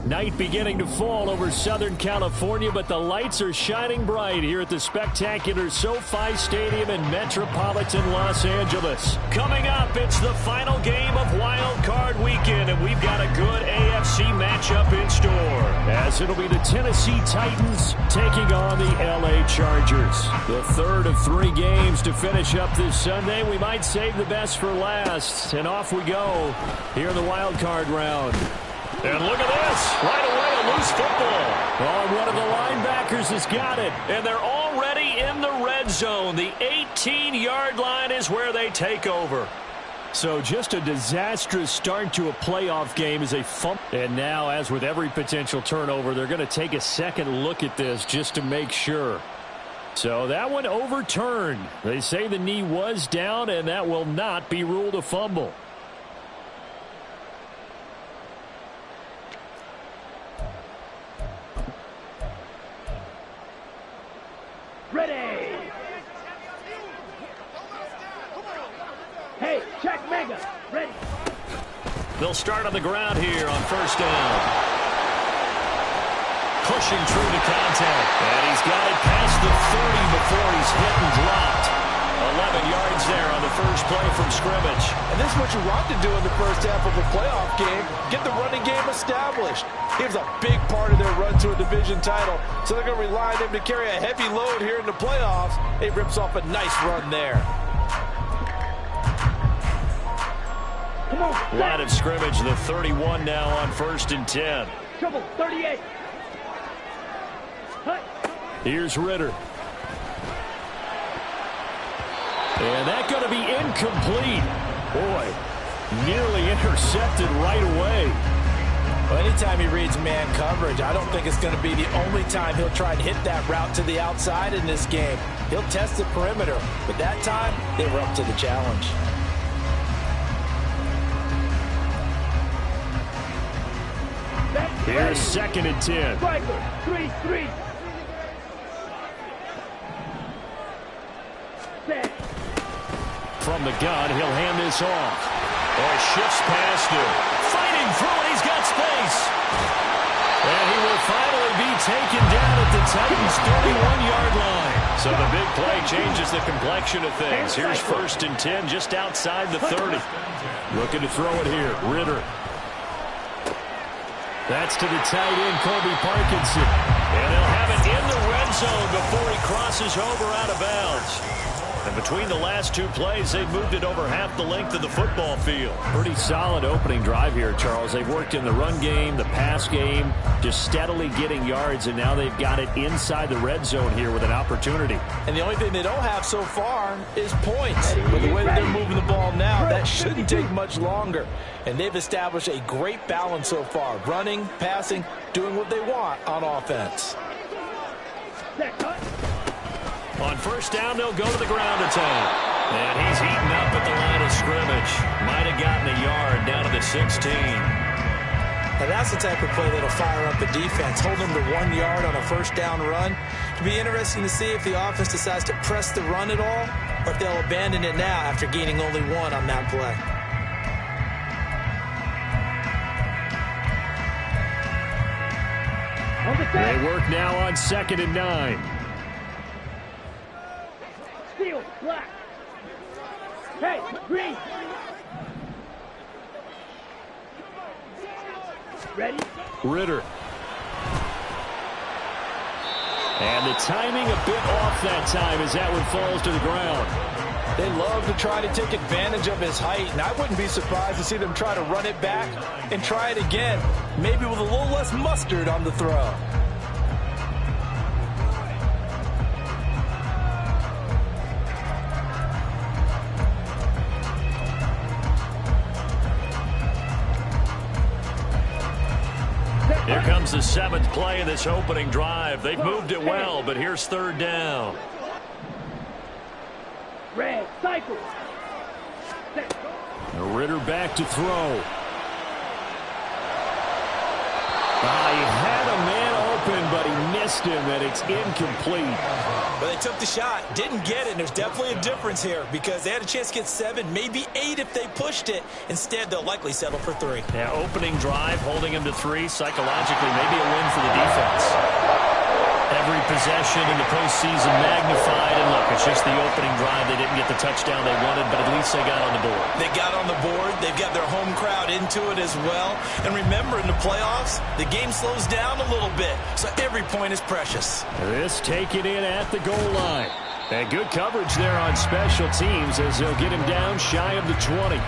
Night beginning to fall over Southern California, but the lights are shining bright here at the spectacular SoFi Stadium in metropolitan Los Angeles. Coming up, it's the final game of Wild Card Weekend, and we've got a good AFC matchup in store, as it'll be the Tennessee Titans taking on the LA Chargers. The third of 3 games to finish up this Sunday. We might save the best for last, and off we go here in the Wild Card round. And look at this. Right away, a loose football. Oh, one of the linebackers has got it. And they're already in the red zone. The 18-yard line is where they take over. So just a disastrous start to a playoff game as a fumble. And now, as with every potential turnover, they're going to take a second look at this just to make sure. So that one overturned. They say the knee was down, and that will not be ruled a fumble. Ready. Hey, check mega. Ready. They'll start on the ground here on first down. Pushing through the contact. And he's got it past the 30 before he's hit and dropped. 11 yards there on the first play from scrimmage. And this is what you want to do in the first half of a playoff game. Get the running game established. He was a big part of their run to a division title. So they're going to rely on him to carry a heavy load here in the playoffs. He rips off a nice run there. Come on. Line of scrimmage, the 31 now on first and 10. Trouble, 38. Hut. Here's Ritter. And that's going to be incomplete. Boy, nearly intercepted right away. Well, anytime he reads man coverage, I don't think it's going to be the only time he'll try and hit that route to the outside in this game. He'll test the perimeter, but that time they were up to the challenge. Here's second and 10. Striker, 3-3. Set. From the gun, he'll hand this off. Oh, shifts past him. Fighting through it, he's got space. And he will finally be taken down at the Titans' 31-yard line. So the big play changes the complexion of things. Here's first and 10 just outside the 30. Looking to throw it here. Ritter. That's to the tight end, Colby Parkinson. And they'll have it in the red zone before he crosses over out of bounds. And between the last 2 plays, they've moved it over half the length of the football field. Pretty solid opening drive here, Charles. They've worked in the run game, the pass game, just steadily getting yards, and now they've got it inside the red zone here with an opportunity. And the only thing they don't have so far is points. But the way that they're moving the ball now, that shouldn't take much longer. And they've established a great balance so far. Running, passing, doing what they want on offense. On first down, they'll go to the ground attack. And he's heating up at the line of scrimmage. Might have gotten a yard down to the 16. And that's the type of play that'll fire up the defense. Hold them to 1 yard on a first down run. It'll be interesting to see if the offense decides to press the run at all, or if they'll abandon it now after gaining only 1 on that play. They work now on second and 9. Steel, black. Hey, green. Ready? Ritter. And the timing a bit off that time as that one falls to the ground. They love to try to take advantage of his height, and I wouldn't be surprised to see them try to run it back and try it again, maybe with a little less mustard on the throw. Here comes the 7th play of this opening drive. They've moved it well, but here's third down. Red, cycle. Ritter back to throw. He had a man open, but he missed him, and it's incomplete. But they took the shot, didn't get it, and there's definitely a difference here because they had a chance to get 7, maybe 8 if they pushed it. Instead, they'll likely settle for 3. Yeah, opening drive, holding him to 3, psychologically, maybe a win for the defense. Every possession in the postseason magnified, and look, it's just the opening drive. They didn't get the touchdown they wanted, but at least they got on the board. They got on the board. They've got their home crowd into it as well. And remember, in the playoffs, the game slows down a little bit, so every point is precious. This taken in at the goal line. And good coverage there on special teams as they'll get him down shy of the 20.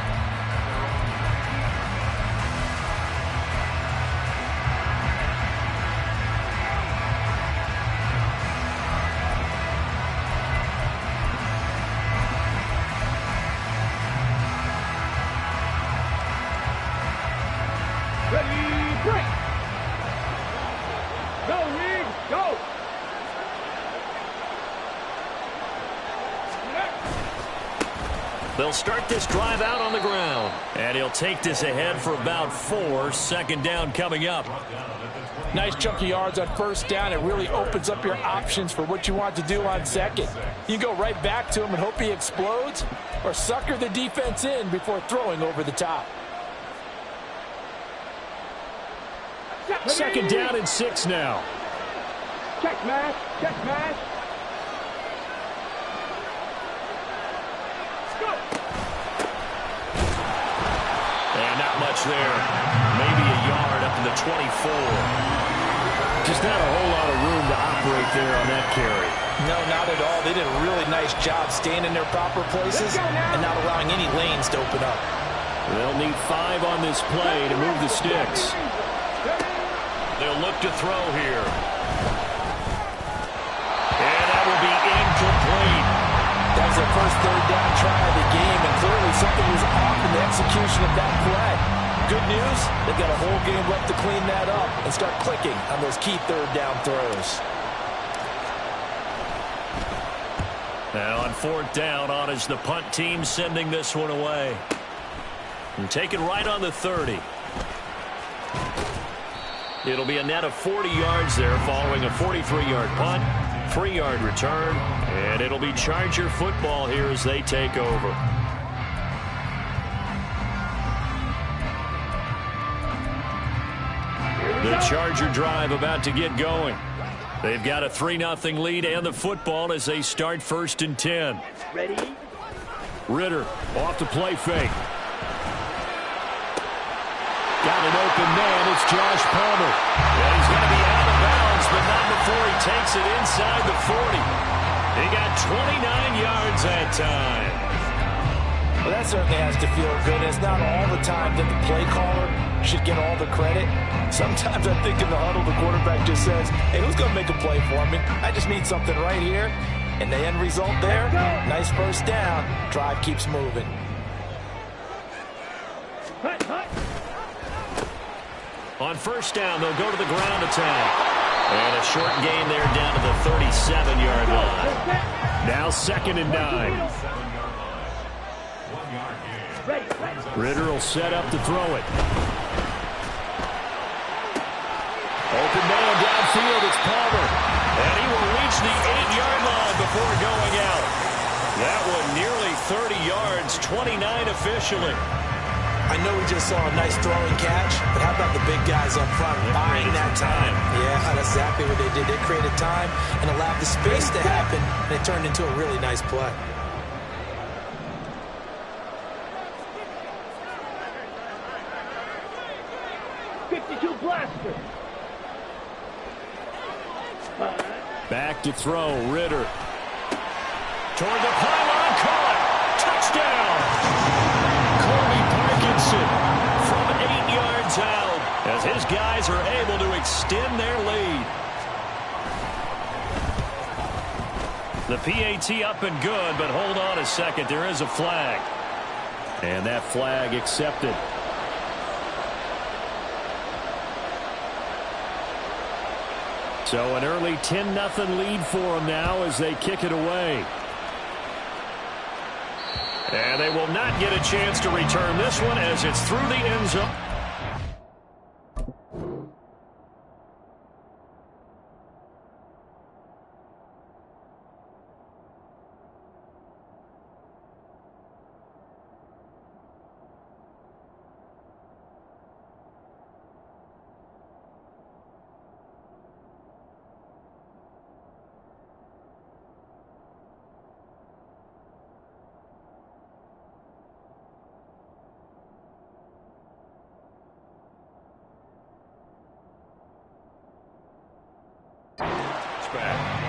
They'll start this drive out on the ground. And he'll take this ahead for about 4. Second down coming up. Nice chunk of yards on first down. It really opens up your options for what you want to do on second. You go right back to him and hope he explodes, or sucker the defense in before throwing over the top. Second down and 6 now. Check smash, check smash. And not much there. Maybe a yard up to the 24. Just not a whole lot of room to operate there on that carry. No, not at all. They did a really nice job staying in their proper places and not allowing any lanes to open up. They'll need 5 on this play to move the sticks. They'll look to throw here. And that will be incomplete. That was their first third down try of the game, and clearly something was off in the execution of that play. Good news, they've got a whole game left to clean that up and start clicking on those key third down throws. Now on 4th down, on is the punt team sending this one away. And take it right on the 30. It'll be a net of 40 yards there following a 43-yard punt, 3-yard return, and it'll be Charger football here as they take over. The Charger drive about to get going. They've got a 3-0 lead and the football as they start 1st and 10. Ready? Ritter off the play fake. Got an open man. It's Josh Palmer. And he's going to be out of bounds, but not before he takes it inside the 40. He got 29 yards that time. Well, that certainly has to feel good. It's not all the time that the play caller should get all the credit. Sometimes I think in the huddle, the quarterback just says, hey, who's going to make a play for me? I just need something right here. And the end result there, nice first down. Drive keeps moving. On 1st down, they'll go to the ground attack. And a short gain there down to the 37-yard line. Now 2nd and 9. Ritter will set up to throw it. Open man downfield, it's Palmer. And he will reach the 8-yard line before going out. That one nearly 30 yards, 29 officially. I know we just saw a nice throwing catch, but how about the big guys up front buying that time? Yeah, that's exactly what they did. They created time and allowed the space to happen, and it turned into a really nice play. Blaster. Back to throw, Ritter. Toward the pylon, caught. Touchdown. Colby Parkinson from 8 yards out as his guys are able to extend their lead. The PAT up and good, but hold on a second. There is a flag. And that flag accepted. So an early 10-0 lead for them now as they kick it away. And they will not get a chance to return this one as it's through the end zone. back.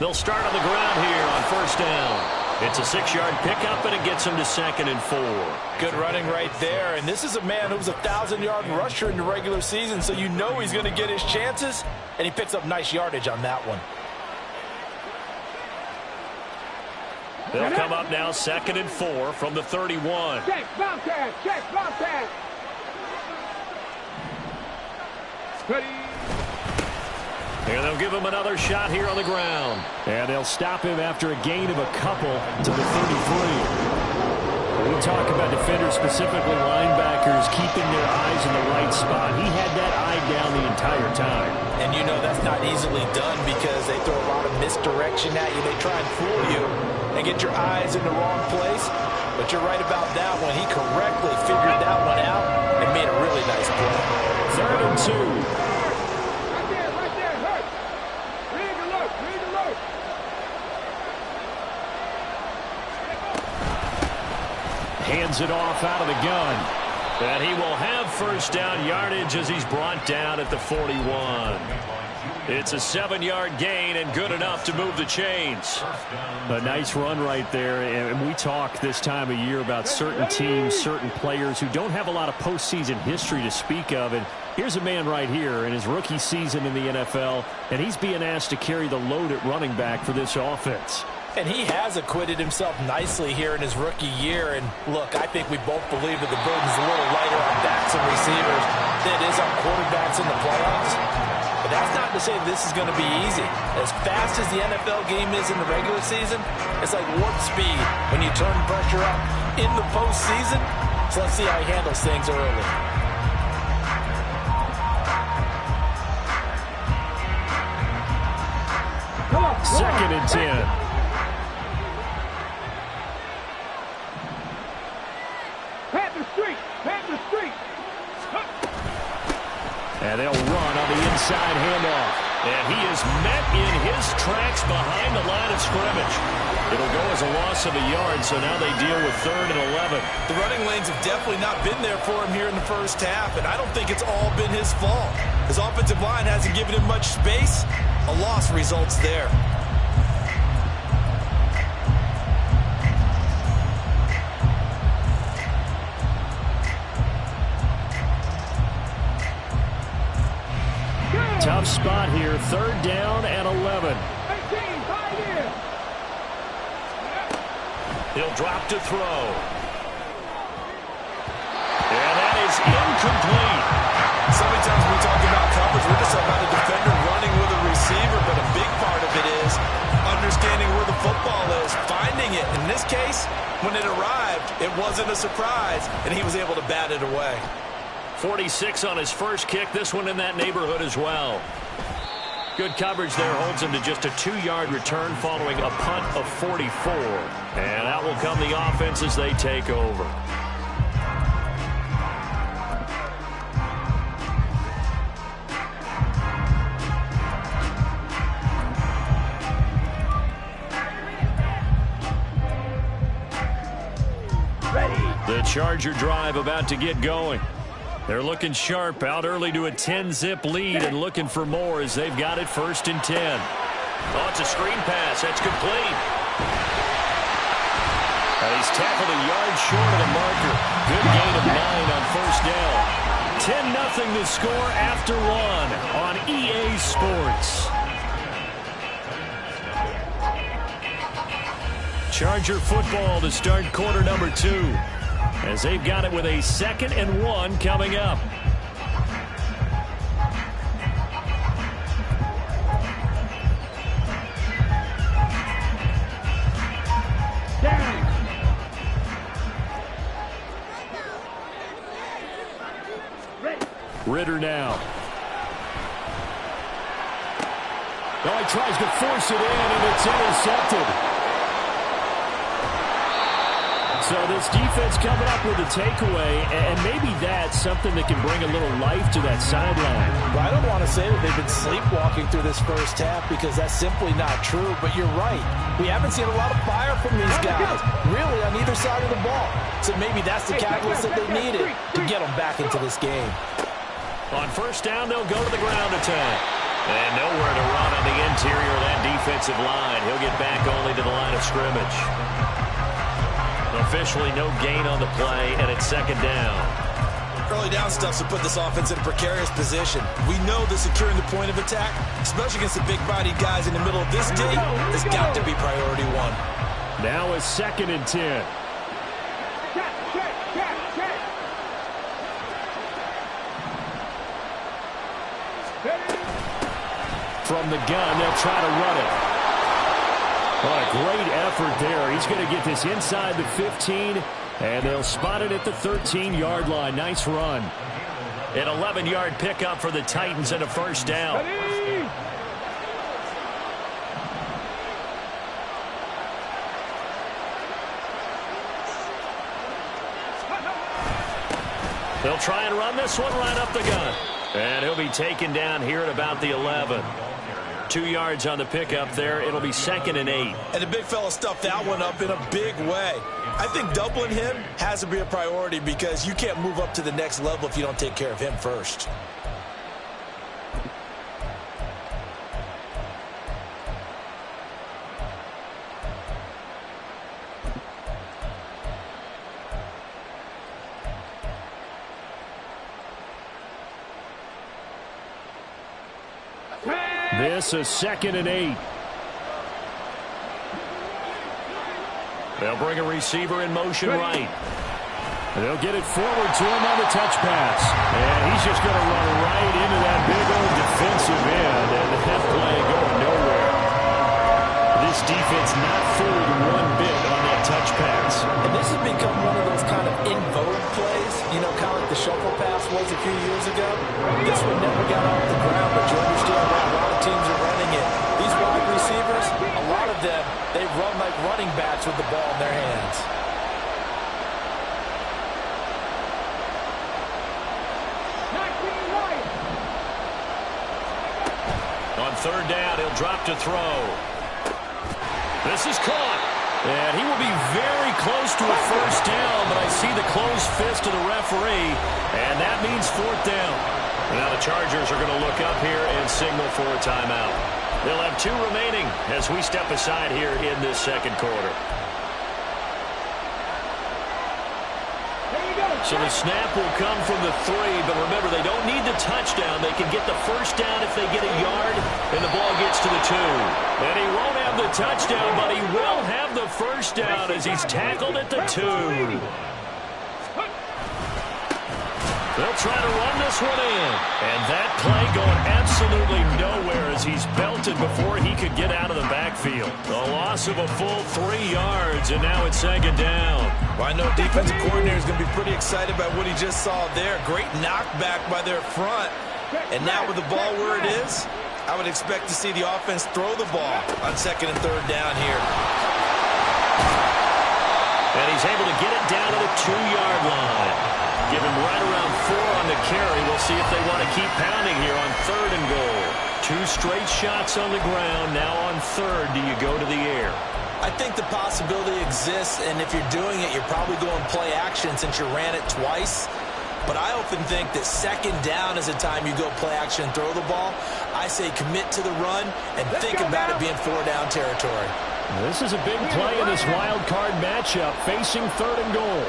They'll start on the ground here on first down. It's a 6-yard pickup, and it gets him to 2nd and 4. Good running right there. And this is a man who was a 1,000-yard rusher in the regular season, so you know he's going to get his chances, and he picks up nice yardage on that one. They'll come up now 2nd and 4 from the 31. Check, bomb tag, check, bomb tag. Ready. And they'll give him another shot here on the ground. And they'll stop him after a gain of a couple to the 33. We talk about defenders, specifically linebackers, keeping their eyes in the right spot. He had that eye down the entire time. And you know that's not easily done because they throw a lot of misdirection at you. They try and fool you and get your eyes in the wrong place. But you're right about that one. He correctly figured that one out and made a really nice play. 3rd and 2. Hands it off out of the gun. And he will have first down yardage as he's brought down at the 41. It's a 7-yard gain and good enough to move the chains. A nice run right there. And we talk this time of year about certain teams, certain players who don't have a lot of postseason history to speak of. And here's a man right here in his rookie season in the NFL, and he's being asked to carry the load at running back for this offense. And he has acquitted himself nicely here in his rookie year. And look, I think we both believe that the burden's a little lighter on backs and receivers than it is on quarterbacks in the playoffs. But that's not to say this is going to be easy. As fast as the NFL game is in the regular season, it's like warp speed when you turn pressure up in the postseason. So let's see how he handles things early. Second and 10. And they'll run on the inside handoff. And he is met in his tracks behind the line of scrimmage. It'll go as a loss of a yard, so now they deal with 3rd and 11. The running lanes have definitely not been there for him here in the first half, and I don't think it's all been his fault. His offensive line hasn't given him much space. A loss results there. Tough spot here, 3rd down and 11. He'll drop to throw. And that is incomplete. So many times when we talk about coverage, we're just talking about a defender running with a receiver, but a big part of it is understanding where the football is, finding it. In this case, when it arrived, it wasn't a surprise, and he was able to bat it away. 46 on his first kick, this one in that neighborhood as well. Good coverage there holds him to just a 2-yard return following a punt of 44. And out will come the offense as they take over. The Charger drive about to get going. They're looking sharp, out early to a 10-zip lead and looking for more as they've got it 1st and 10. Oh, it's a screen pass. That's complete. And he's tackled a yard short of the marker. Good gain of 9 on first down. 10-0 the score after 1 on EA Sports. Charger football to start quarter number 2. As they've got it with a 2nd and 1 coming up. perimeter now. Oh, he tries to force it in, and it's intercepted. So this defense coming up with a takeaway, and maybe that's something that can bring a little life to that sideline. Well, I don't want to say that they've been sleepwalking through this first half because that's simply not true, but you're right. We haven't seen a lot of fire from these guys, really, on either side of the ball. So maybe that's the catalyst that they needed to get them back into this game. On first down, they'll go to the ground attack. And nowhere to run on the interior of that defensive line. He'll get back only to the line of scrimmage. Officially no gain on the play, and it's second down. Early down stuff to put this offense in a precarious position. We know that securing the point of attack, especially against the big-bodied guys in the middle of this D, has got to be priority one. Now a 2nd and 10. From the gun, they'll try to run it. What a great effort there. He's going to get this inside the 15, and they'll spot it at the 13-yard line. Nice run. An 11-yard pickup for the Titans and a first down. They'll try and run this one right up the gun. And he'll be taken down here at about the 11. 2 yards on the pickup there. It'll be 2nd and 8. And the big fella stuffed that one up in a big way. I think doubling him has to be a priority because you can't move up to the next level if you don't take care of him first. This is 2nd and 8. They'll bring a receiver in motion right. They'll get it forward to him on the touch pass. And he's just going to run right into that big old defensive end. And that play going nowhere. This defense not fooled one bit on that touch pass. And this has become one of those kind of in vogue plays, you know, kind of like the shuffle pass was a few years ago. This one never got off the ground, but you understand why a lot of teams are running it. These wide receivers, a lot of them, they run like running backs with the ball in their hands. On third down, he'll drop to throw. This is caught. And he will be very close to a first down, but I see the closed fist of the referee, and that means 4th down. Now the Chargers are going to look up here and signal for a timeout. They'll have 2 remaining as we step aside here in this second quarter. So the snap will come from the 3, but remember, they don't need the touchdown. They can get the first down if they get a yard, and the ball gets to the 2. And he won't have the touchdown, but he will have the first down as he's tackled at the 2. They'll try to run this one in. And that play going absolutely nowhere as he's belted before he could get out of the backfield. A loss of a full 3 yards, and now it's 2nd down. Well, I know defensive coordinator is going to be pretty excited about what he just saw there. Great knockback by their front. And now with the ball where it is, I would expect to see the offense throw the ball on 2nd and 3rd down here. And he's able to get it down to the 2-yard line. Give him right around 4 on the carry. We'll see if they want to keep pounding here on 3rd and goal. 2 straight shots on the ground. Now on 3rd, do you go to the air? I think the possibility exists, and if you're doing it, you're probably going play action since you ran it twice. But I often think that 2nd down is the time you go play action and throw the ball. I say commit to the run and think about it being 4-down territory. This is a big play in this wild card matchup, facing 3rd and goal.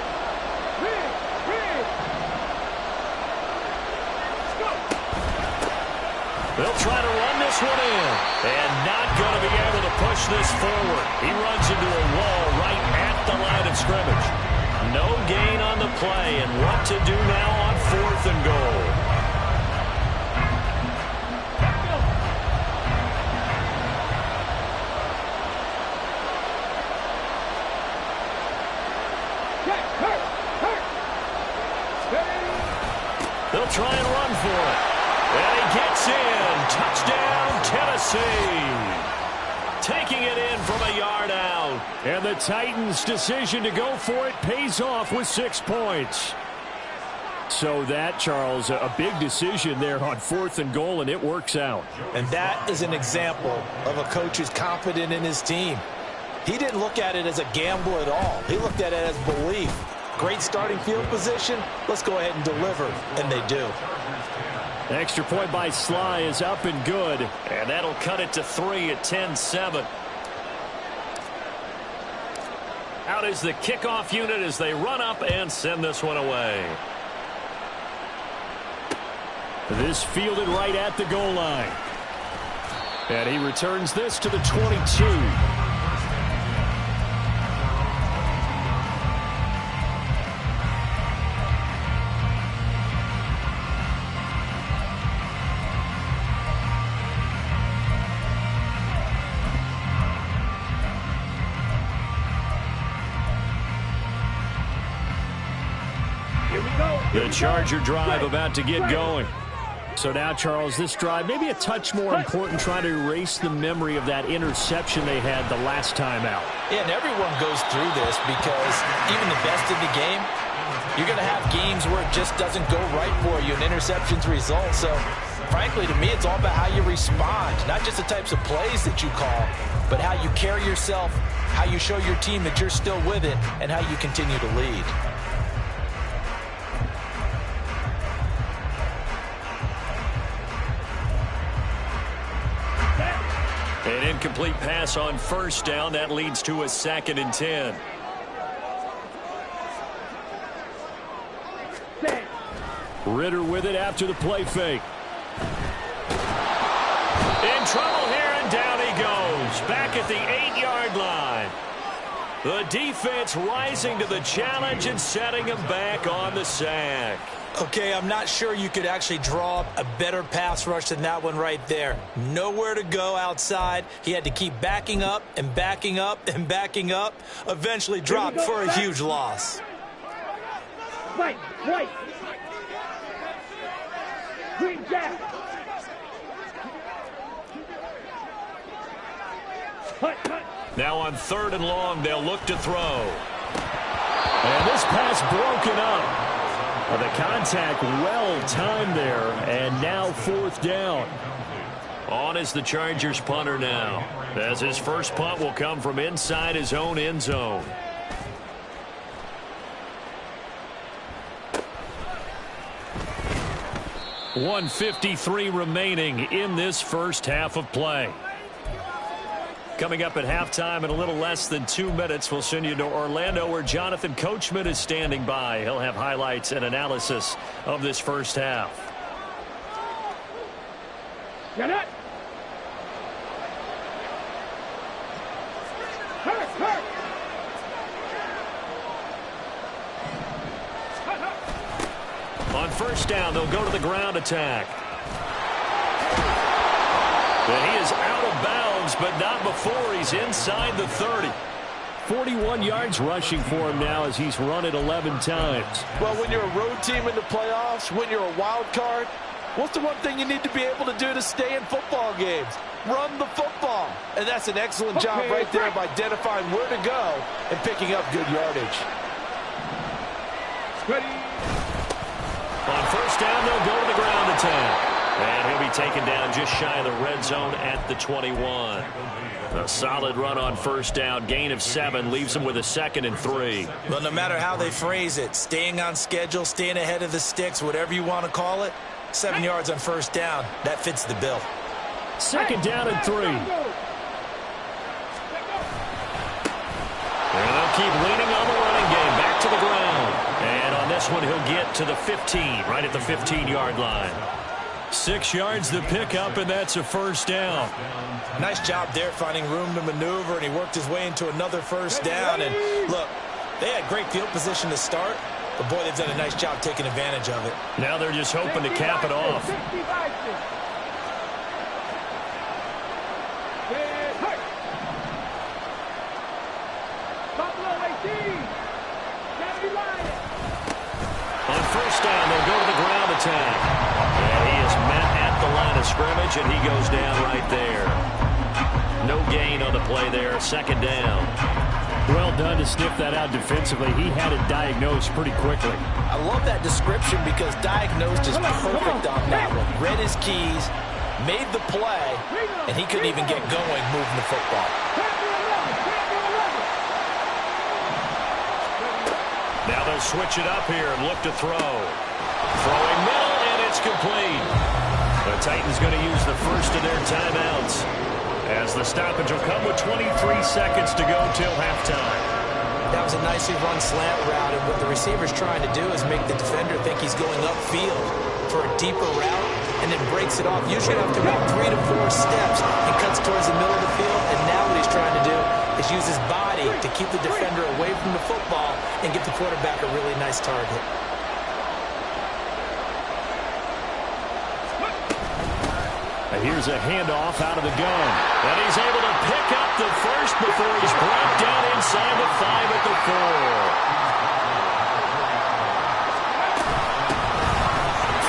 They'll try to run this one in, and not going to be able to push this forward. He runs into a wall right at the line of scrimmage. No gain on the play, and what to do now on 4th and goal. They'll He'll try and run for it. And he gets in. Touchdown, Tennessee. Taking it in from a yard out. And the Titans' decision to go for it pays off with 6 points. So that, Charles, a big decision there on 4th and goal, and it works out. And that is an example of a coach who's confident in his team. He didn't look at it as a gamble at all. He looked at it as belief. Great starting field position. Let's go ahead and deliver. And they do. Extra point by Sly is up and good. And that'll cut it to 3 at 10-7. Out is the kickoff unit as they run up and send this one away. This fielded right at the goal line. And he returns this to the 22. The Charger drive about to get going. So now, Charles, this drive maybe a touch more important, trying to erase the memory of that interception they had the last time out. Yeah, and everyone goes through this because even the best in the game, you're going to have games where it just doesn't go right for you and interceptions result. So, frankly, to me, it's all about how you respond, not just the types of plays that you call, but how you carry yourself, how you show your team that you're still with it, and how you continue to lead. An incomplete pass on first down. That leads to a 2nd and 10. Ritter with it after the play fake. In trouble here, and down he goes. Back at the 8-yard line. The defense rising to the challenge and setting him back on the sack. Okay, I'm not sure you could actually draw up a better pass rush than that one right there. Nowhere to go outside. He had to keep backing up and backing up and backing up. Eventually dropped for a huge loss. White. Green jack. Now on 3rd and long, they'll look to throw. And this pass broken up. The contact well timed there, and now 4th down. On is the Chargers punter now, as his first punt will come from inside his own end zone. .153 remaining in this first half of play. Coming up at halftime in a little less than 2 minutes, we'll send you to Orlando where Jonathan Coachman is standing by. He'll have highlights and analysis of this first half. Get it. Hurt. On first down, they'll go to the ground attack. And he is out of bounds, but not before he's inside the 30. 41 yards rushing for him now as he's run it 11 times. Well, when you're a road team in the playoffs, when you're a wild card, what's the one thing you need to be able to do to stay in football games? Run the football. And that's an excellent job right there of identifying where to go and picking up good yardage. Ready. On first down, they'll go to the ground attack. And he'll be taken down just shy of the red zone at the 21. A solid run on first down. Gain of 7 leaves him with a 2nd and 3. Well, no matter how they phrase it, staying on schedule, staying ahead of the sticks, whatever you want to call it, 7 yards on first down, that fits the bill. 2nd down and 3. And they'll keep leaning on the running game. Back to the ground. And on this one, he'll get to the 15, right at the 15-yard line. 6 yards to pick up, and that's a first down. Nice job there finding room to maneuver, and he worked his way into another first down. And look, they had great field position to start, but boy, they've done a nice job taking advantage of it. Now they're just hoping to cap it off. On first first down. They'll go to the ground attack. And he is met at the line of scrimmage, and he goes down right there. No gain on the play there. Second down. Well done to sniff that out defensively. He had it diagnosed pretty quickly. I love that description because diagnosed is perfect on that one. Read his keys, made the play, and he couldn't even get going moving the football. Now they'll switch it up here and look to throw. Throwing middle, and it's complete. The Titans going to use the first of their timeouts, as the stoppage will come with 23 seconds to go till halftime. That was a nicely run slant route, and what the receiver's trying to do is make the defender think he's going upfield for a deeper route, and then breaks it off. Usually after about 3 to 4 steps, and cuts towards the middle of the field, and now what he's trying to do is use his body to keep the defender away from the football and get the quarterback a really nice target. Here's a handoff out of the gun. And he's able to pick up the first before he's brought down inside the 5 at the 4.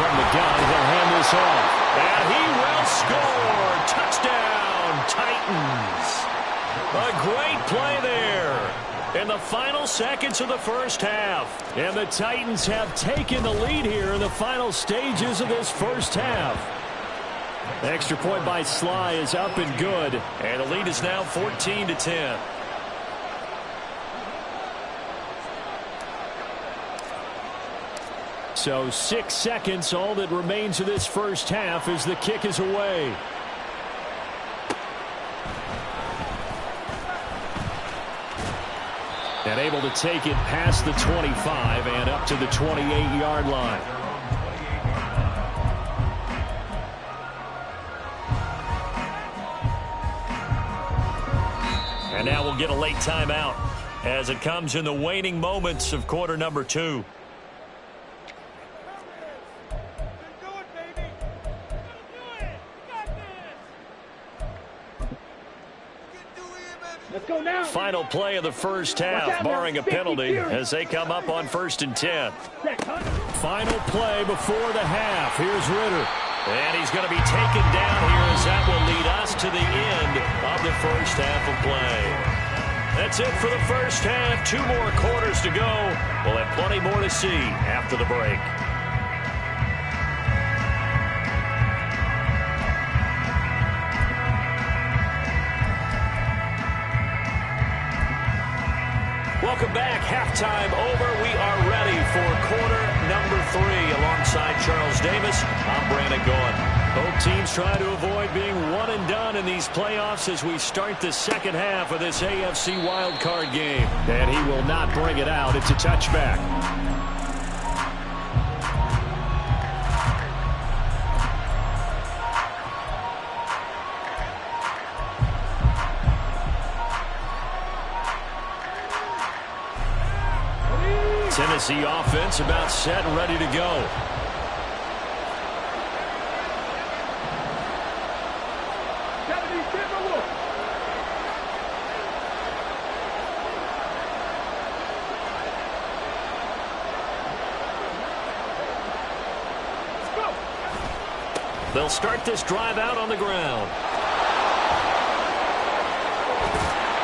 From the gun, he'll hand this off. And he will score. Touchdown, Titans. A great play there in the final seconds of the first half. And the Titans have taken the lead here in the final stages of this first half. The extra point by Sly is up and good, and the lead is now 14-10. So 6 seconds, all that remains of this first half as the kick is away. And able to take it past the 25 and up to the 28-yard line. And now we'll get a late timeout as it comes in the waning moments of quarter number 2. Let's go now. Final play of the first half, barring a penalty, as they come up on 1st and 10. Final play before the half. Here's Ritter. And he's going to be taken down here as that will lead us to the end of the first half of play. That's it for the first half. 2 more quarters to go. We'll have plenty more to see after the break. Welcome back. Halftime over. We are ready for quarter number 3. Alongside Charles Davis, I'm Brandon Gaughan. Both teams try to avoid being one and done in these playoffs as we start the second half of this AFC wildcard game. And he will not bring it out. It's a touchback. Tennessee offense about set and ready to go. They'll start this drive out on the ground.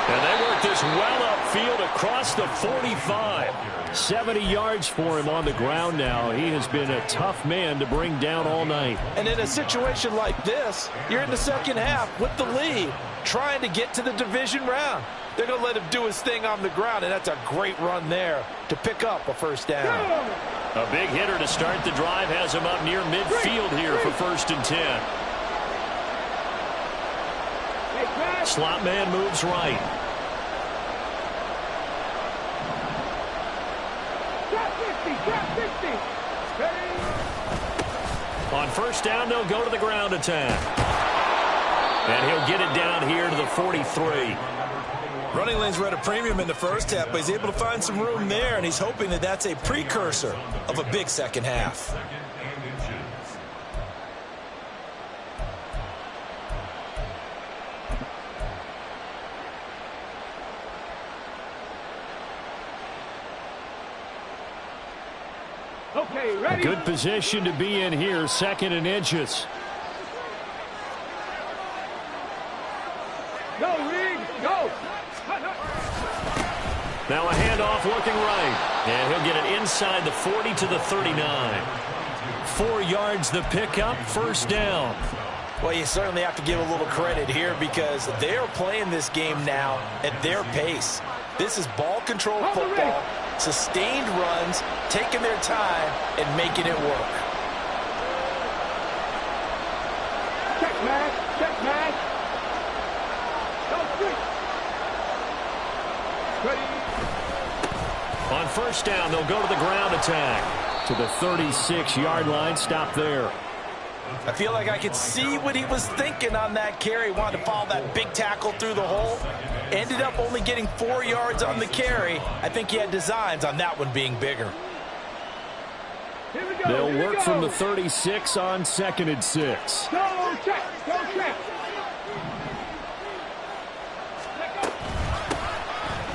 And they work this well upfield across the 45. 70 yards for him on the ground now. He has been a tough man to bring down all night. And in a situation like this, you're in the second half with the lead, trying to get to the division round. They're going to let him do his thing on the ground, and that's a great run there to pick up a first down. A big hitter to start the drive has him up near midfield here for 1st and 10. Slot man moves right. On 1st down, they'll go to the ground attack. And he'll get it down here to the 43. Running lanes were at a premium in the first half, but he's able to find some room there, and he's hoping that that's a precursor of a big second half. Okay, A ready? good position to be in here, 2nd and inches. Go, Reed, go. Now a handoff looking right. And he'll get it inside the 40 to the 39. 4 yards the pickup, 1st down. Well, you certainly have to give a little credit here because they are playing this game now at their pace. This is ball control football, sustained runs, taking their time and making it work. Check, man. Check, man. Go, quick. Ready? On 1st down, they'll go to the ground attack. To the 36-yard line, stop there. I feel like I could see what he was thinking on that carry. Wanted to follow that big tackle through the hole. Ended up only getting 4 yards on the carry. I think he had designs on that one being bigger. Here we go. They'll here we work go. from the 36 on 2nd and 6. Go, check. Go, check.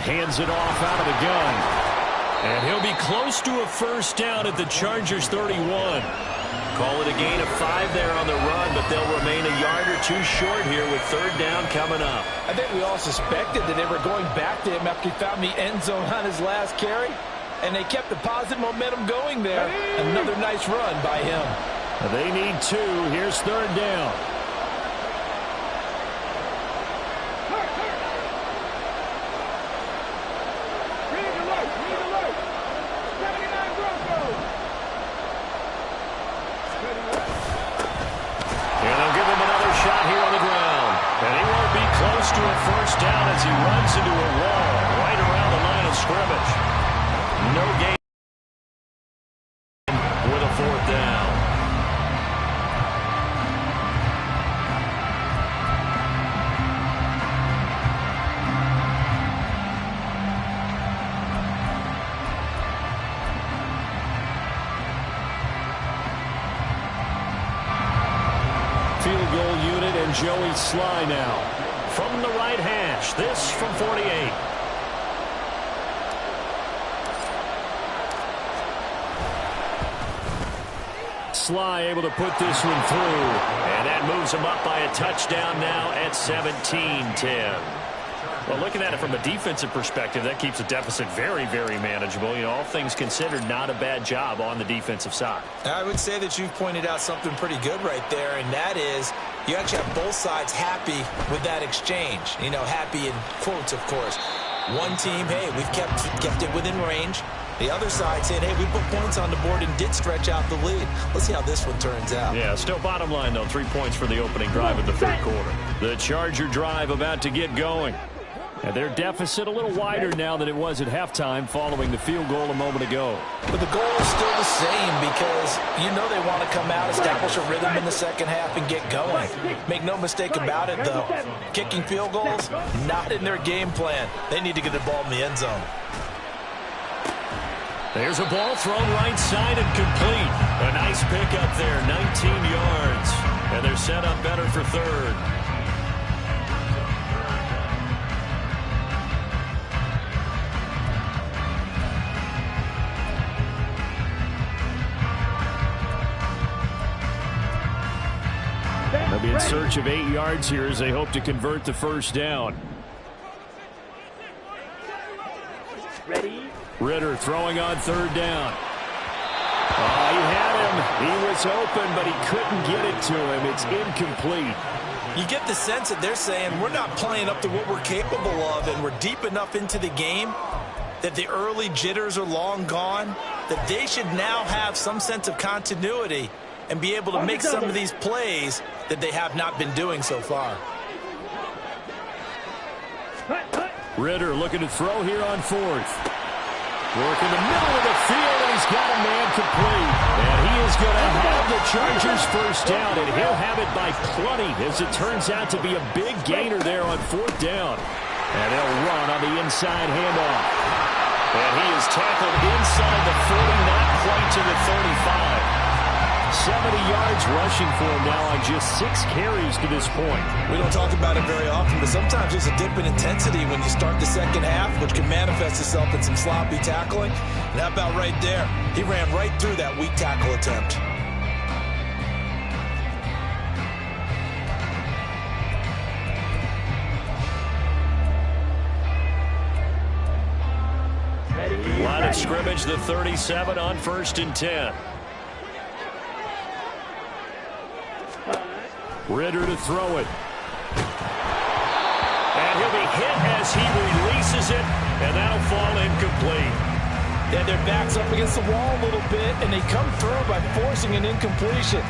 Hands it off out of the gun. And he'll be close to a 1st down at the Chargers 31. Call it a gain of 5 there on the run, but they'll remain a yard or 2 short here with 3rd down coming up. I think we all suspected that they were going back to him after he found the end zone on his last carry, and they kept the positive momentum going there. Another nice run by him. They need 2. Here's 3rd down. Reed alert. Reed alert. 79 Broncos. And they'll give him another shot here on the ground. And he won't be close to a 1st down as he runs into a wall right around the line of scrimmage. No gain with a 4th down. Field goal unit and Joey Sly now. From the right hash, this from 48. Sly able to put this one through. And that moves him up by a touchdown now at 17-10. Well, looking at it from a defensive perspective, that keeps the deficit very, very manageable. You know, all things considered, not a bad job on the defensive side. I would say that you've pointed out something pretty good right there, and that is you actually have both sides happy with that exchange. You know, happy in quotes, of course. One team, hey, we've kept it within range. The other side saying, hey, we put points on the board and did stretch out the lead. Let's see how this one turns out. Yeah, still bottom line, though, 3 points for the opening drive of the 3rd quarter. The Charger drive about to get going. And their deficit a little wider now than it was at halftime following the field goal a moment ago. But the goal is still the same because you know they want to come out, establish a rhythm in the second half, and get going. Make no mistake about it, though. Kicking field goals, not in their game plan. They need to get the ball in the end zone. There's a ball thrown right side and complete. A nice pickup there, 19 yards. And they're set up better for 3rd. They'll be in search of 8 yards here as they hope to convert the 1st down. Ready? Ritter throwing on 3rd down. Oh, he had him. He was open, but he couldn't get it to him. It's incomplete. You get the sense that they're saying we're not playing up to what we're capable of, and we're deep enough into the game that the early jitters are long gone, that they should now have some sense of continuity and be able to make some of these plays that they have not been doing so far. Ritter looking to throw here on 4th. Work in the middle of the field, and he's got a man complete. And he is going to have the Chargers 1st down, and he'll have it by plenty as it turns out to be a big gainer there on 4th down. And they'll run on the inside handoff. And he is tackled inside the 40, not quite to the 35. 70 yards rushing for him now on just 6 carries to this point. We don't talk about it very often, but sometimes there's a dip in intensity when you start the second half, which can manifest itself in some sloppy tackling. And how about right there? He ran right through that weak tackle attempt. Line of scrimmage, the 37 on 1st and 10. Ritter to throw it. And he'll be hit as he releases it, and that'll fall incomplete. Yeah, their back's up against the wall a little bit, and they come through by forcing an incompletion.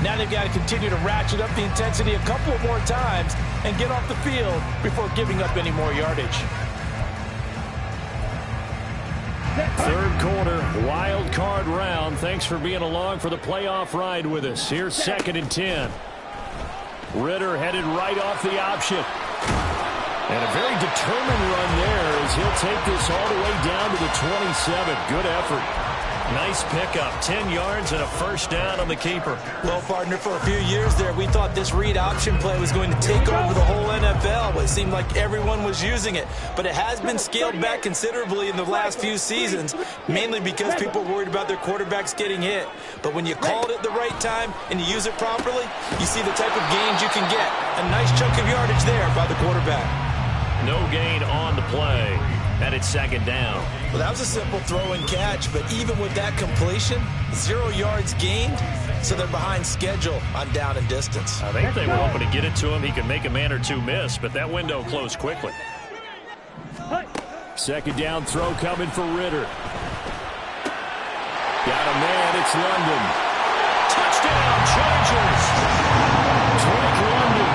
Now they've got to continue to ratchet up the intensity a couple of more times and get off the field before giving up any more yardage. Third quarter, wild card round. Thanks for being along for the playoff ride with us. Here's 2nd and 10. Ritter headed right off the option. And a very determined run there as he'll take this all the way down to the 27. Good effort. Nice pickup. 10 yards and a first down on the keeper. Well, partner, for a few years there, we thought this read option play was going to take over the whole NFL. It seemed like everyone was using it. But it has been scaled back considerably in the last few seasons, mainly because people are worried about their quarterbacks getting hit. But when you call it at the right time and you use it properly, you see the type of gains you can get. A nice chunk of yardage there by the quarterback. No gain on the play. And it's 2nd down. Well, that was a simple throw and catch, but even with that completion, 0 yards gained, so they're behind schedule on down and distance. I think they were hoping to get it to him. He could make a man or two miss, but that window closed quickly. 2nd down throw coming for Ritter. Got a man, it's London. Touchdown, Chargers! Drake London,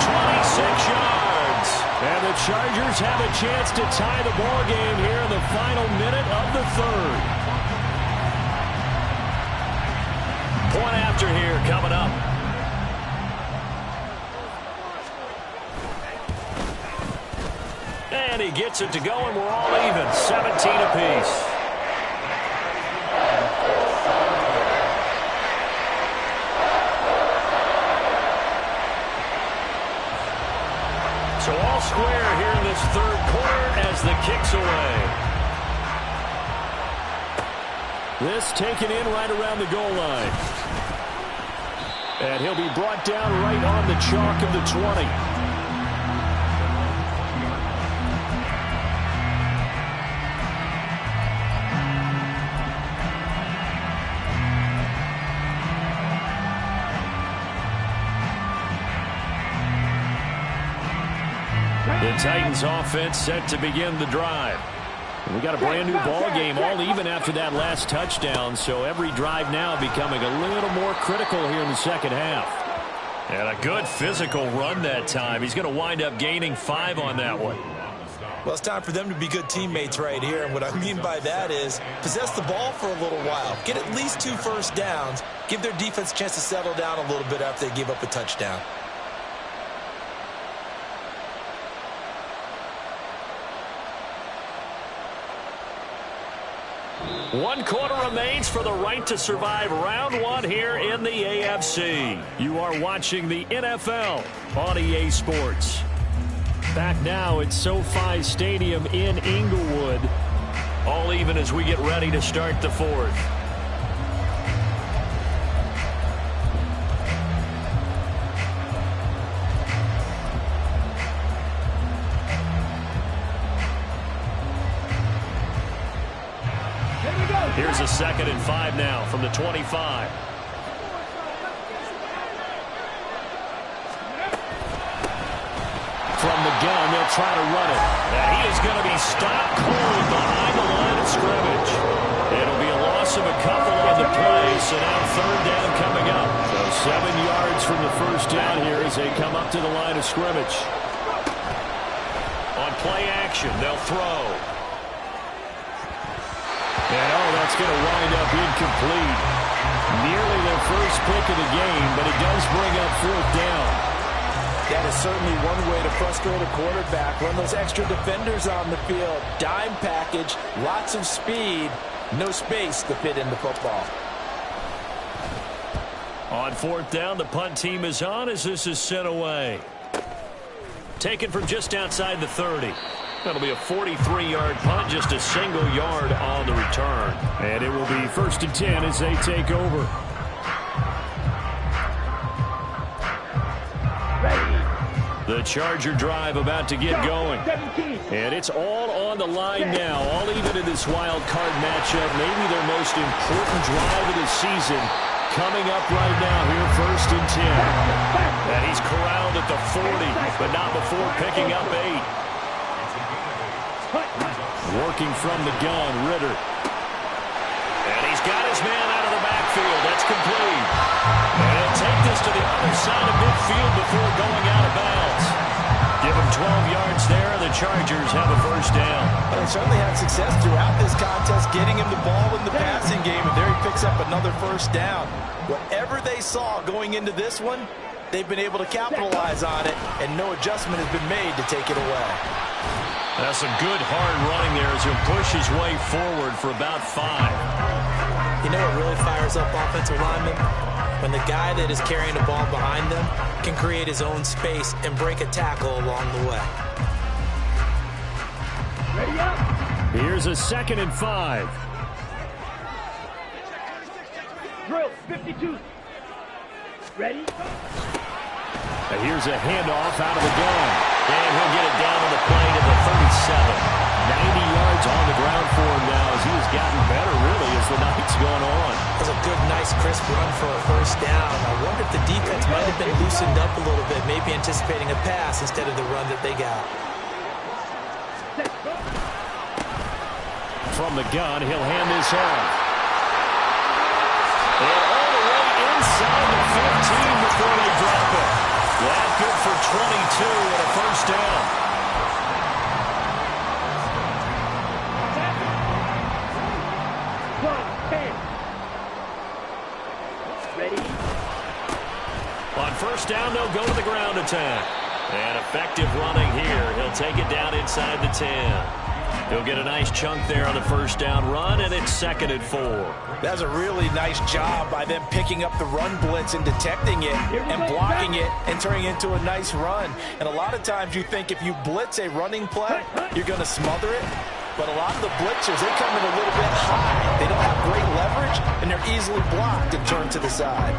26 yards. And the Chargers have a chance to tie the ball game here in the final minute of the 3rd. Point after here coming up. And he gets it to go, and we're all even. 17 apiece. So all square here in this 3rd quarter as the kick's away. This taken in right around the goal line. And he'll be brought down right on the chalk of the 20. The Titans offense set to begin the drive. We got a brand new ball game, all even after that last touchdown, so every drive now becoming a little more critical here in the 2nd half. And a good physical run that time. He's going to wind up gaining 5 on that one. Well, it's time for them to be good teammates right here, and what I mean by that is possess the ball for a little while, get at least 2 first downs, give their defense a chance to settle down a little bit after they give up a touchdown. One quarter remains for the right to survive round 1 here in the AFC. You are watching the NFL on EA Sports. Back now at SoFi Stadium in Inglewood. All even as we get ready to start the 4th. Here's a 2nd and 5 now from the 25. From the gun, they'll try to run it. And he is going to be stopped cold behind the line of scrimmage. It'll be a loss of a couple on the play, so now 3rd down coming up. So 7 yards from the first down here as they come up to the line of scrimmage. On play action, they'll throw. And that's going to wind up incomplete. Nearly their first pick of the game, but it does bring up 4th down. That is certainly one way to frustrate a quarterback. Run those extra defenders on the field. Dime package, lots of speed, no space to fit in the football. On fourth down, the punt team is on as this is sent away. Taken from just outside the 30. That'll be a 43-yard punt, just a single yard on the return. And it will be 1st and 10 as they take over. The Charger drive about to get going. And it's all on the line now, all even in this wild card matchup. Maybe their most important drive of the season coming up right now here, 1st and 10. And he's corralled at the 40, but not before picking up 8. Working from the gun, Ritter. And he's got his man out of the backfield. That's complete. And he'll take this to the other side of midfield before going out of bounds. Give him 12 yards there, and the Chargers have a 1st down. Well, they certainly had success throughout this contest, getting him the ball in the passing game, and there he picks up another 1st down. Whatever they saw going into this one, they've been able to capitalize on it, and no adjustment has been made to take it away. That's some good hard running there as he'll push his way forward for about 5. You know what really fires up offensive linemen? When the guy that is carrying the ball behind them can create his own space and break a tackle along the way. Ready up. Here's a 2nd and 5. Drill 52. Ready? And here's a handoff out of the gun. And he'll get it down on the plane at the 37. 90 yards on the ground for him now as he has gotten better, really, as the night's gone on. That was a good, nice, crisp run for a 1st down. I wonder if the defense might have been loosened up a little bit, maybe anticipating a pass instead of the run that they got. From the gun, he'll hand this off. And all the way inside the 15 before they drop it. That good for 22 and a 1st down. On 1st down, they'll go to the ground attack. And effective running here. He'll take it down inside the 10. He'll get a nice chunk there on the 1st down run, and it's 2nd and 4. That's a really nice job by them picking up the run blitz and detecting it and blocking it and turning it into a nice run. And a lot of times you think if you blitz a running play, you're going to smother it. But a lot of the blitzers, they come in a little bit high. They don't have great leverage, and they're easily blocked and turned to the side.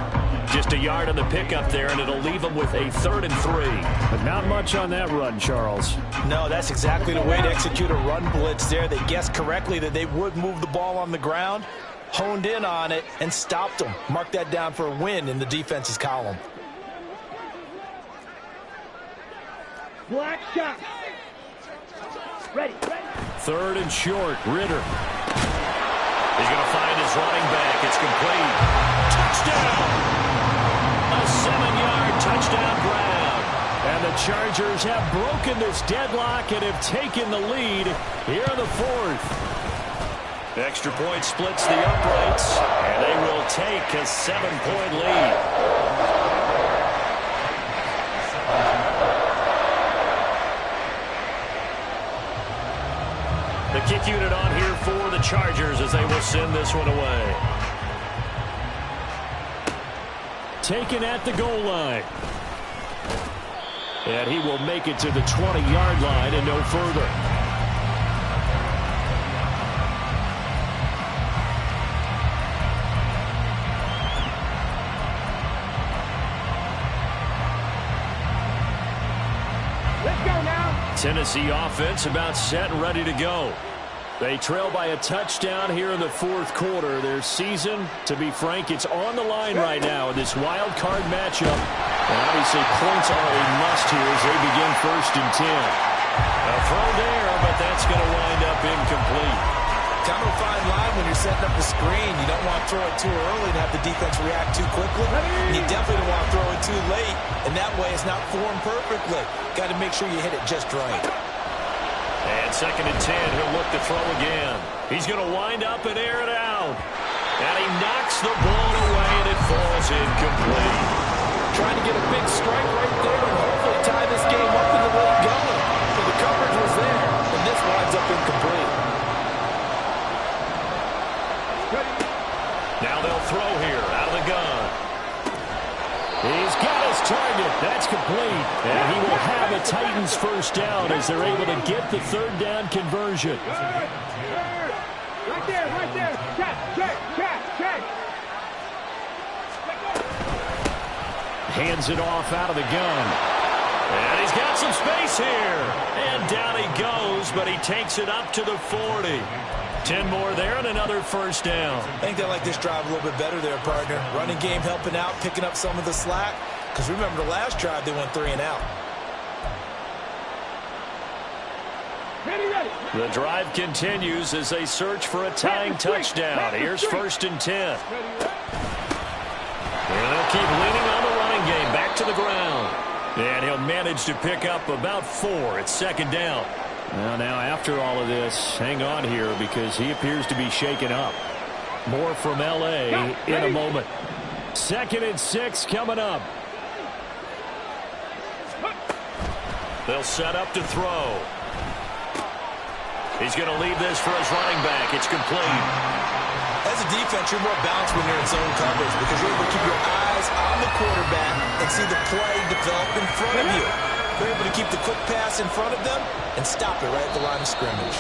Just a yard on the pickup there, and it'll leave them with a 3rd and 3. But not much on that run, Charles. No, that's exactly the way to execute a run blitz there. They guessed correctly that they would move the ball on the ground, honed in on it, and stopped them. Mark that down for a win in the defense's column. Black shot. Ready. 3rd and short, Ritter. He's going to find his running back. It's complete. Touchdown! A 7-yard touchdown grab. And the Chargers have broken this deadlock and have taken the lead here in the 4th. Extra point splits the uprights, and they will take a 7-point lead. The kick unit on here for the Chargers as they will send this one away. Taken at the goal line. And he will make it to the 20-yard line and no further. Let's go now. Tennessee offense about set and ready to go. They trail by a touchdown here in the 4th quarter. Their season, to be frank, it's on the line right now in this wild card matchup. And obviously points are a must here as they begin 1st and 10. A throw there, but that's going to wind up incomplete. Kind of a fine line when you're setting up the screen. You don't want to throw it too early and have the defense react too quickly. And you definitely don't want to throw it too late, and that way it's not formed perfectly. Got to make sure you hit it just right. And 2nd and 10, he'll look to throw again. He's going to wind up and air it out. And he knocks the ball away, and it falls incomplete. Trying to get a big strike right there and hopefully tie this game up in the late going. So the coverage was there, and this winds up incomplete. Now they'll throw here out of the gun. the Titans first down as they're able to get the third down conversion. Right there, right there. Check. Hands it off out of the gun. And he's got some space here. And down he goes, but he takes it up to the 40. 10 more there and another first down. I think they like this drive a little bit better there, partner. Running game helping out, picking up some of the slack. Because remember the last drive, they went 3 and out. Ready. The drive continues as they search for a tying touchdown. Here's 1st and 10. And they'll keep leaning on the running game. Back to the ground. And he'll manage to pick up about 4. It's 2nd down. Well, now after all of this, hang on here because he appears to be shaken up. More from L.A. in a moment. 2nd and 6 coming up. They'll set up to throw. He's going to leave this for his running back. It's complete. As a defense, you're more balanced when you're in zone coverage because you're able to keep your eyes on the quarterback and see the play develop in front of you. You're able to keep the quick pass in front of them and stop it right at the line of scrimmage.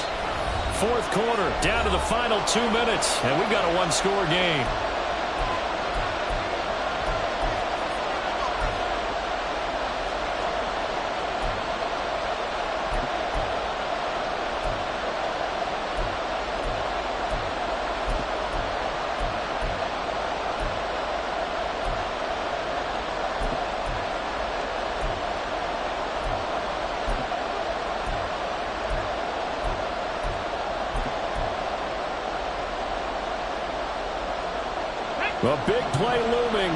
4th quarter, down to the final 2 minutes, and we've got a one-score game. A big play looming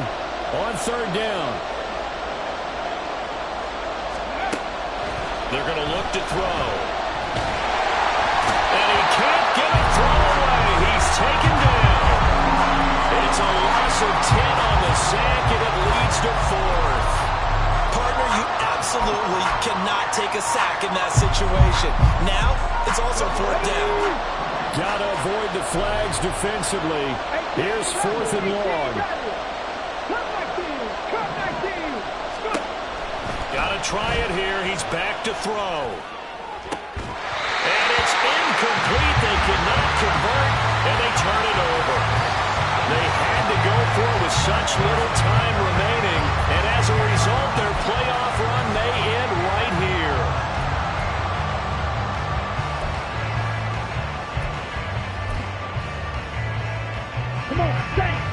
on 3rd down. They're going to look to throw. And he can't get a throw away. He's taken down. It's a loss of 10 on the sack, and it leads to 4th. Partner, you absolutely cannot take a sack in that situation. Now, it's also 4th down. Got to avoid the flags defensively. Here's 4th and long. Got to try it here. He's back to throw. And it's incomplete. They cannot convert, and they turn it over. They had to go for it with such little time remaining, and as a result, their playoff run may end right here. Come on, Saints.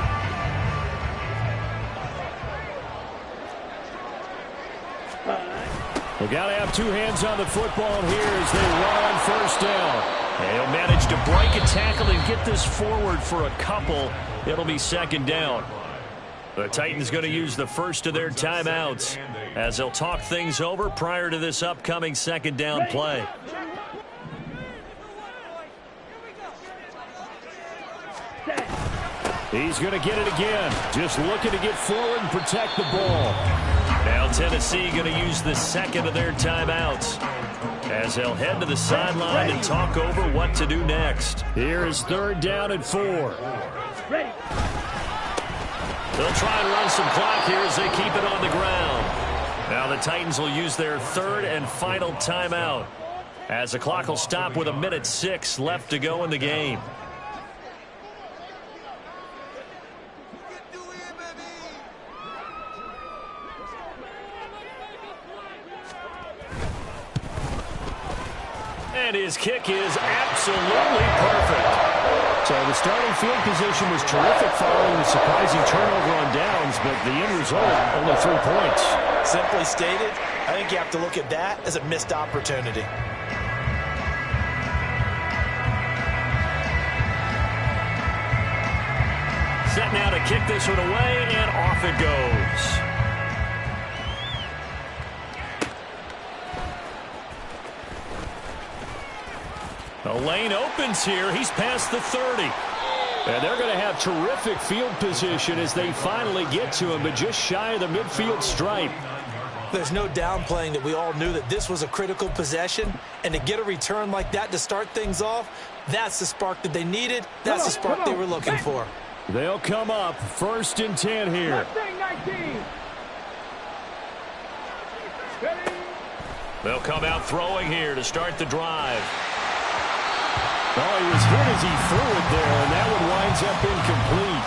They got to have 2 hands on the football here as they run on 1st down. And he'll manage to break a tackle and get this forward for a couple. It'll be 2nd down. The Titans going to use the first of their timeouts as they'll talk things over prior to this upcoming 2nd down play. He's going to get it again. Just looking to get forward and protect the ball. Now Tennessee going to use the 2nd of their timeouts as they'll head to the sideline and talk over what to do next. Here is 3rd down and 4. Ready. They'll try and run some clock here as they keep it on the ground. Now the Titans will use their 3rd and final timeout as the clock will stop with 1:06 left to go in the game. And his kick is absolutely perfect. So the starting field position was terrific following the surprising turnover on downs, but the end result, only 3 points. Simply stated, I think you have to look at that as a missed opportunity. Set now to kick this one away, and off it goes. The lane opens here. He's past the 30. And they're going to have terrific field position as they finally get to him, but just shy of the midfield stripe. There's no downplaying that we all knew that this was a critical possession, and to get a return like that to start things off, that's the spark that they needed. That's the spark they were looking for. They'll come up 1st and 10 here. Mustang 19. Ready. They'll come out throwing here to start the drive. Oh, he was hit as he threw it there, and that one winds up incomplete.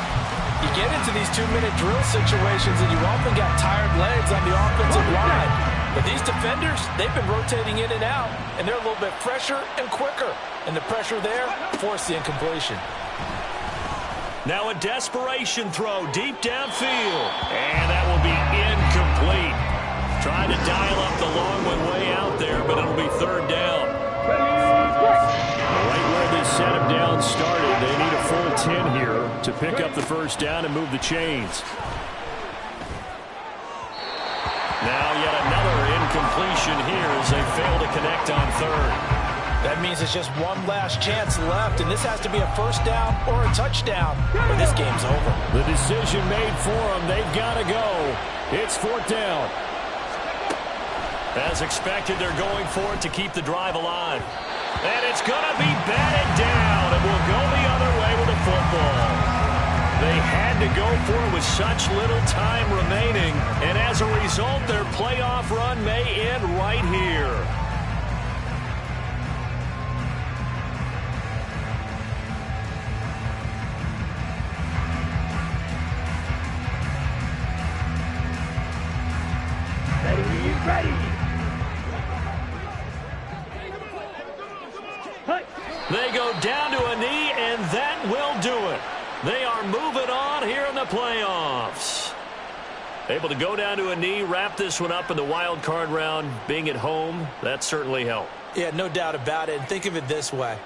You get into these 2-minute drill situations, and you often got tired legs on the offensive line. But these defenders, they've been rotating in and out, and they're a little bit fresher and quicker. And the pressure there forced the incompletion. Now a desperation throw deep downfield. And that will be incomplete. Trying to dial up the long one way out there, but it'll be third down. Right where this setup down started, they need a full 10 here to pick up the first down and move the chains. Now yet another incompletion here as they fail to connect on third. That means it's just one last chance left, and this has to be a first down or a touchdown, or this game's over. The decision made for them. They've got to go. It's fourth down. As expected, they're going for it to keep the drive alive. And it's going to be batted down, and we'll go the other way with the football. They had to go for it with such little time remaining, and as a result, their playoff run may end right here. Ready. They go down to a knee, and that will do it. They are moving on here in the playoffs. Able to go down to a knee, wrap this one up in the wild card round. Being at home, that certainly helped. Yeah, no doubt about it. And think of it this way.